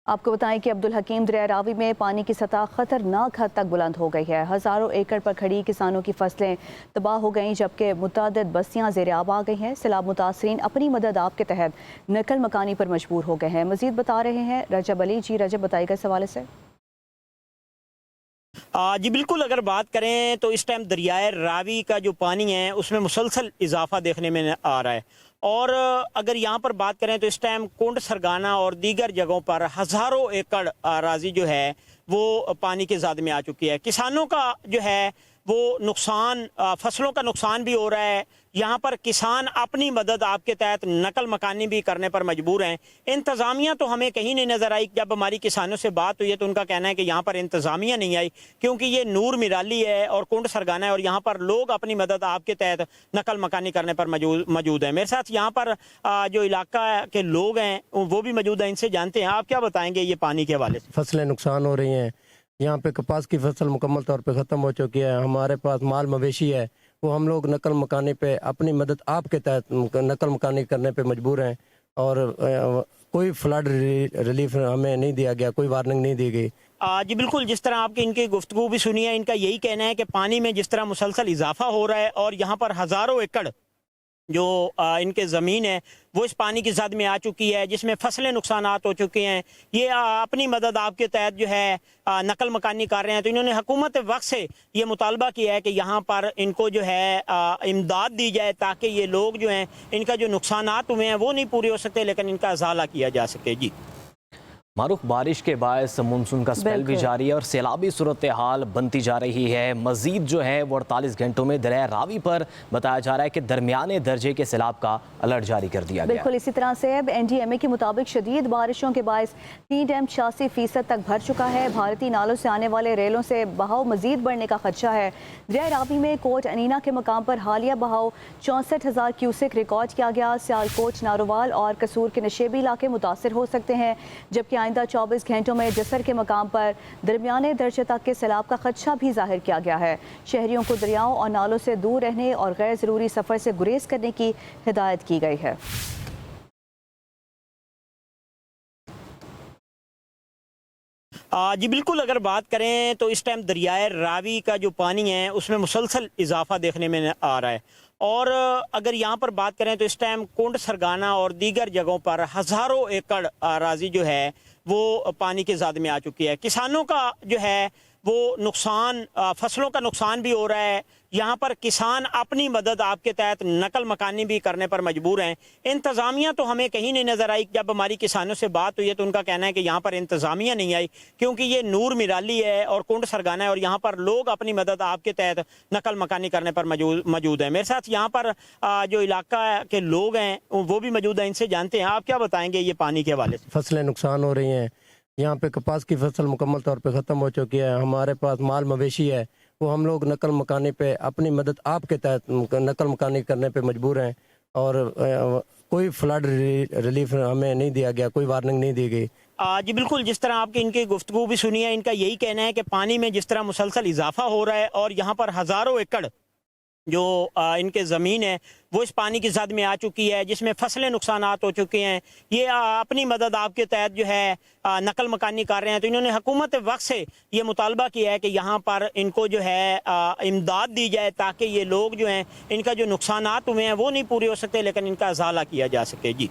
आपको बताएं कि अब्दुल हकीम दरिया रावी में पानी की सतह खतरनाक हद तक बुलंद हो गई है। हज़ारों एकड़ पर खड़ी किसानों की फसलें तबाह हो गईं, जबकि मुतअद्दिद बस्तियां ज़ेर-ए-आब आ गई हैं। सैलाब मुतासरीन अपनी मदद आप के तहत नकल मकानी पर मजबूर हो गए हैं। मजीद बता रहे हैं रजब अली। जी रजब, बताइएगा इस हवाले से। जी बिल्कुल, अगर बात करें तो इस टाइम दरियाए रावी का जो पानी है उसमें मुसलसल इजाफा देखने में आ रहा है। और अगर यहाँ पर बात करें तो इस टाइम कुंड सरगाना और दीगर जगहों पर हज़ारों एकड़ अराजी जो है वो पानी के ज़ाद में आ चुकी है। किसानों का जो है वो नुकसान, फसलों का नुकसान भी हो रहा है। यहाँ पर किसान अपनी मदद आपके तहत नकल मकानी भी करने पर मजबूर हैं। इंतज़ामिया तो हमें कहीं नहीं नज़र आई। जब हमारी किसानों से बात हुई है तो उनका कहना है कि यहाँ पर इंतज़ामिया नहीं आई, क्योंकि ये नूर मिराली है और कुंड सरगाना है और यहाँ पर लोग अपनी मदद आपके तहत नकल मकानी करने पर मौजूद है। मेरे साथ यहाँ पर जो इलाका के लोग हैं वो भी मौजूद हैं, इनसे जानते हैं। आप क्या बताएंगे ये पानी के हवाले से? फसलें नुकसान हो रही हैं। यहाँ पे कपास की फसल मुकम्मल तौर पे ख़त्म हो चुकी है। हमारे पास माल मवेशी है, वो हम लोग नकल मकानी पे अपनी मदद आपके तहत नकल मकानी करने पे मजबूर हैं। और कोई फ्लड रिलीफ हमें नहीं दिया गया, कोई वार्निंग नहीं दी गई। जी बिल्कुल, जिस तरह आपकी इनकी गुफ्तगू भी सुनी है, इनका यही कहना है कि पानी में जिस तरह मुसलसल इजाफा हो रहा है और यहाँ पर हज़ारों एकड़ जो इनके ज़मीन है वो इस पानी की जद में आ चुकी है, जिसमें फसलें नुकसानात हो चुके हैं। ये अपनी मदद आपके तहत जो है नकल मकानी कर रहे हैं। तो इन्होंने हुकूमत वक्त से ये मुतालबा किया है कि यहाँ पर इनको जो है इमदाद दी जाए, ताकि ये लोग जो हैं इनका जो नुकसानात हुए हैं वो नहीं पूरे हो सकते, लेकिन इनका अजाला किया जा सके। जी मारूफ, बारिश के बायस मानसून का स्पेल भी जारी है और सैलाबी सूरत हाल बनती जा रही है। मजीद जो है वो 48 घंटों में दरिया रावी पर बताया जा रहा है कि दरमियाने दर्जे के सैलाब का अलर्ट जारी कर दिया गया। बिल्कुल इसी तरह से अब NDMA के मुताबिक शदीद बारिशों के बायस 3 डैम 86% तक भर चुका है। भारतीय नालों से आने वाले रेलों से बहाव मजीद बढ़ने का खदशा है। दरिया रावी में कोट अनीना के मकाम पर हालिया बहाव 64,000 क्यूसेक रिकॉर्ड किया गया। सियालकोट, नारोवाल और कसूर के नशेबी इलाके मुतासर हो सकते हैं, जबकि आइंदा 24 घंटों में जसर के मकाम पर दरमियाने दर्जे तक के सैलाब का खदशा भी जाहिर किया गया है। शहरियों को दरियाओं और नालों से दूर रहने और गैर ज़रूरी सफ़र से गुरेज करने की हिदायत की गई है। जी बिल्कुल, अगर बात करें तो इस टाइम दरियाए रावी का जो पानी है उसमें मुसलसल इजाफा देखने में आ रहा है। और अगर यहाँ पर बात करें तो इस टाइम कुंड सरगाना और दीगर जगहों पर हज़ारों एकड़ अराजी जो है वो पानी के ज़ाद में आ चुकी है। किसानों का जो है वो नुकसान, फसलों का नुकसान भी हो रहा है। यहाँ पर किसान अपनी मदद आपके तहत नकल मकानी भी करने पर मजबूर हैं। इंतज़ामिया तो हमें कहीं नहीं नज़र आई। जब हमारी किसानों से बात हुई है तो उनका कहना है कि यहाँ पर इंतज़ामिया नहीं आई, क्योंकि ये नूर मिराली है और कुंड सरगाना है और यहाँ पर लोग अपनी मदद आपके तहत नकल मकानी करने पर मौजूद है। मेरे साथ यहाँ पर जो इलाका के लोग हैं वो भी मौजूद हैं, इनसे जानते हैं। आप क्या बताएंगे ये पानी के हवाले से? फसलें नुकसान हो रही हैं। यहाँ पे कपास की फसल मुकम्मल तौर पे ख़त्म हो चुकी है। हमारे पास माल मवेशी है, वो हम लोग नकल मकानी पे अपनी मदद आपके तहत नकल मकानी करने पे मजबूर हैं। और कोई फ्लड रिलीफ हमें नहीं दिया गया, कोई वार्निंग नहीं दी गई। जी बिल्कुल, जिस तरह आपकी इनकी गुफ्तगू भी सुनी है, इनका यही कहना है कि पानी में जिस तरह मुसलसल इजाफा हो रहा है और यहाँ पर हज़ारों एकड़ जो इनके ज़मीन है वो इस पानी की जद में आ चुकी है, जिसमें फसलें नुकसानात हो चुके हैं। ये अपनी मदद आपके तहत जो है नकल मकानी कर रहे हैं। तो इन्होंने हुकूमत वक्त से ये मुतालबा किया है कि यहाँ पर इनको जो है इमदाद दी जाए, ताकि ये लोग जो हैं इनका जो नुकसानात हुए हैं वो नहीं पूरे हो सकते, लेकिन इनका अजाला किया जा सके। जी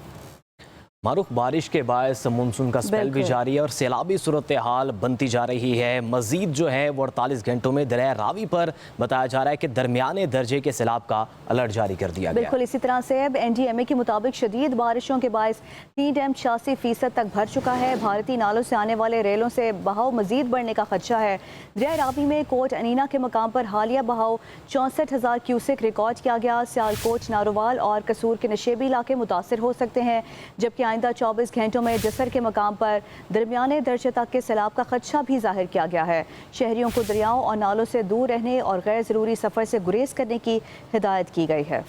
मारूफ, बारिश के बायस मानसून का स्पेल भी जारी है और सैलाबी सूरत हाल बनती जा रही है। मजीद जो है वो 48 घंटों में दरिया रावी पर बताया जा रहा है कि दरमियाने दर्जे के सैलाब का अलर्ट जारी कर दिया गया। बिल्कुल इसी तरह से अब NDMA के मुताबिक शदीद बारिशों के बायस 3 डैम 86% तक भर चुका है। भारतीय नालों से आने वाले रेलों से बहाव मजीद बढ़ने का खदशा है। दरिया रावी में कोट अनीना के मकाम पर हालिया बहाव 64,000 क्यूसेक रिकॉर्ड किया गया। सियालकोट, नारोवाल और कसूर के नशेबी इलाके मुतासर हो सकते हैं, जबकि आइंदा 24 घंटों में जसर के मकाम पर दरमियाने दर्जे तक के सैलाब का खदशा भी जाहिर किया गया है। शहरियों को दरियाओं और नालों से दूर रहने और गैर ज़रूरी सफ़र से गुरेज करने की हिदायत की गई है।